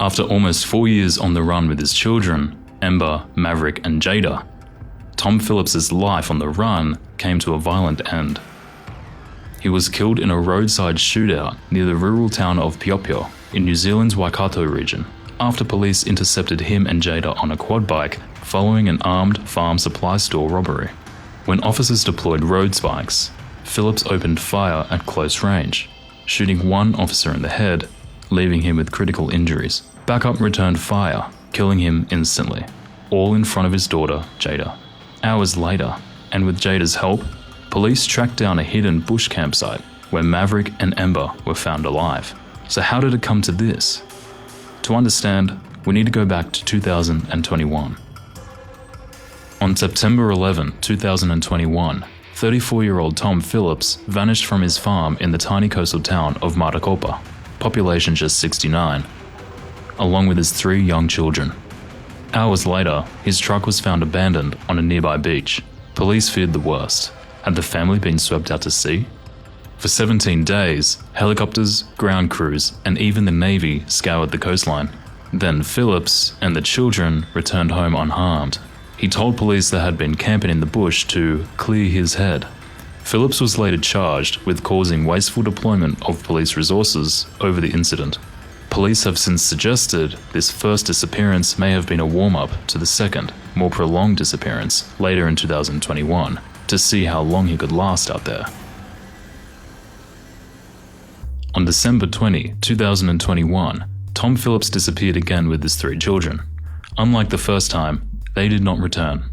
After almost 4 years on the run with his children, Ember, Maverick and Jayda, Tom Phillips' life on the run came to a violent end. He was killed in a roadside shootout near the rural town of Piopio in New Zealand's Waikato region, after police intercepted him and Jayda on a quad bike following an armed farm supply store robbery. When officers deployed road spikes, Phillips opened fire at close range, shooting one officer in the head, leaving him with critical injuries. Backup returned fire, killing him instantly, all in front of his daughter, Jayda. Hours later, and with Jayda's help, police tracked down a hidden bush campsite where Maverick and Ember were found alive. So how did it come to this? To understand, we need to go back to 2021. On September 11, 2021, 34-year-old Tom Phillips vanished from his farm in the tiny coastal town of Maricopa, population just 69, along with his 3 young children. Hours later, his truck was found abandoned on a nearby beach. Police feared the worst. Had the family been swept out to sea? For 17 days, helicopters, ground crews, and even the Navy scoured the coastline. Then Phillips and the children returned home unharmed. He told police they had been camping in the bush to clear his head. Phillips was later charged with causing wasteful deployment of police resources over the incident. Police have since suggested this first disappearance may have been a warm-up to the second, more prolonged disappearance later in 2021 to see how long he could last out there. On December 20, 2021, Tom Phillips disappeared again with his 3 children. Unlike the first time, they did not return.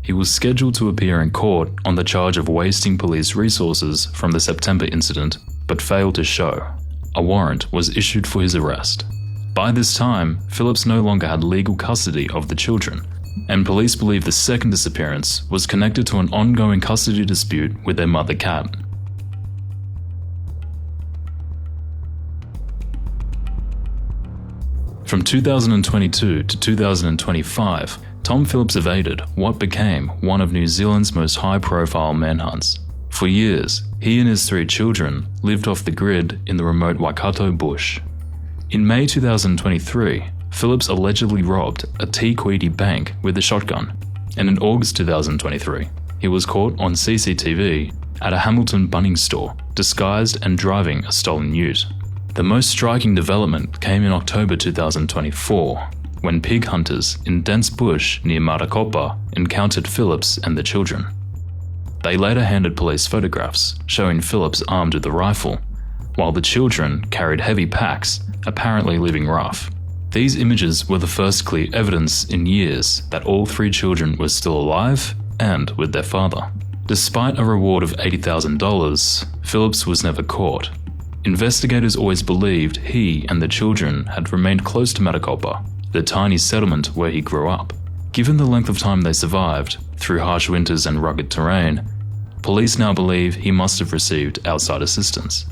He was scheduled to appear in court on the charge of wasting police resources from the September incident, but failed to show. A warrant was issued for his arrest. By this time, Phillips no longer had legal custody of the children, and police believe the second disappearance was connected to an ongoing custody dispute with their mother cat. From 2022 to 2025, Tom Phillips evaded what became one of New Zealand's most high-profile manhunts. For years, he and his 3 children lived off the grid in the remote Waikato bush. In May 2023, Phillips allegedly robbed a Te bank with a shotgun, and in August 2023, he was caught on CCTV at a Hamilton Bunnings store, disguised and driving a stolen ute. The most striking development came in October 2024, when pig hunters in dense bush near Maricopa encountered Phillips and the children. They later handed police photographs showing Phillips armed with a rifle, while the children carried heavy packs, apparently living rough. These images were the first clear evidence in years that all 3 children were still alive and with their father. Despite a reward of $80,000, Phillips was never caught. Investigators always believed he and the children had remained close to Maricopa, the tiny settlement where he grew up. Given the length of time they survived, through harsh winters and rugged terrain, police now believe he must have received outside assistance.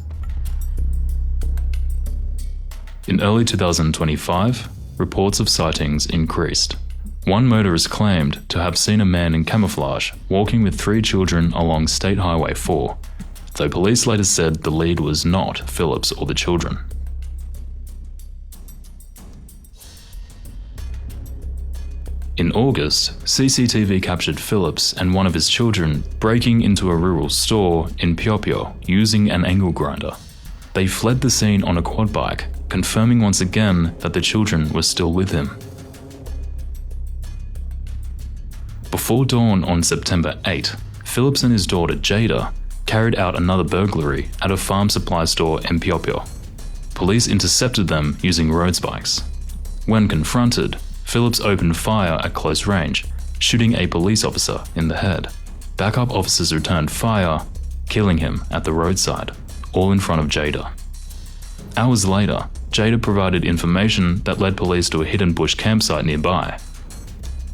In early 2025, reports of sightings increased. One motorist claimed to have seen a man in camouflage walking with 3 children along State Highway 4, though police later said the lead was not Phillips or the children. In August, CCTV captured Phillips and one of his children breaking into a rural store in Piopio using an angle grinder. They fled the scene on a quad bike, confirming once again that the children were still with him. Before dawn on September 8, Phillips and his daughter Jayda carried out another burglary at a farm supply store in Piopio. Police intercepted them using road spikes. When confronted, Phillips opened fire at close range, shooting a police officer in the head. Backup officers returned fire, killing him at the roadside, all in front of Jayda. Hours later, Jayda provided information that led police to a hidden bush campsite nearby,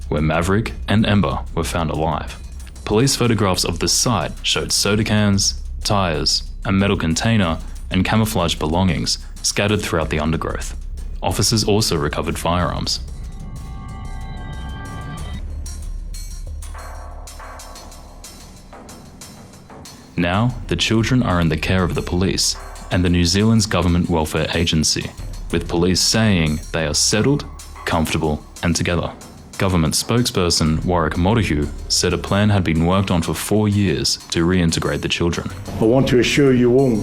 where Maverick and Ember were found alive. Police photographs of the site showed soda cans, tires, a metal container, and camouflage belongings scattered throughout the undergrowth. Officers also recovered firearms. Now, the children are in the care of the police and the New Zealand's Government Welfare Agency, with police saying they are settled, comfortable, and together. Government spokesperson Warwick Motohu said a plan had been worked on for 4 years to reintegrate the children. I want to assure you all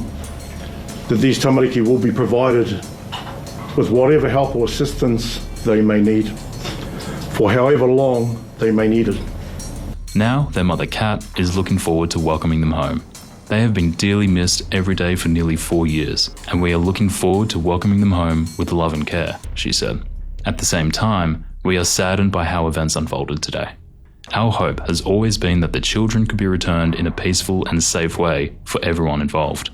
that these tamariki will be provided with whatever help or assistance they may need, for however long they may need it. Now their mother Kat is looking forward to welcoming them home. They have been dearly missed every day for nearly 4 years, and we are looking forward to welcoming them home with love and care, she said. At the same time, we are saddened by how events unfolded today. Our hope has always been that the children could be returned in a peaceful and safe way for everyone involved.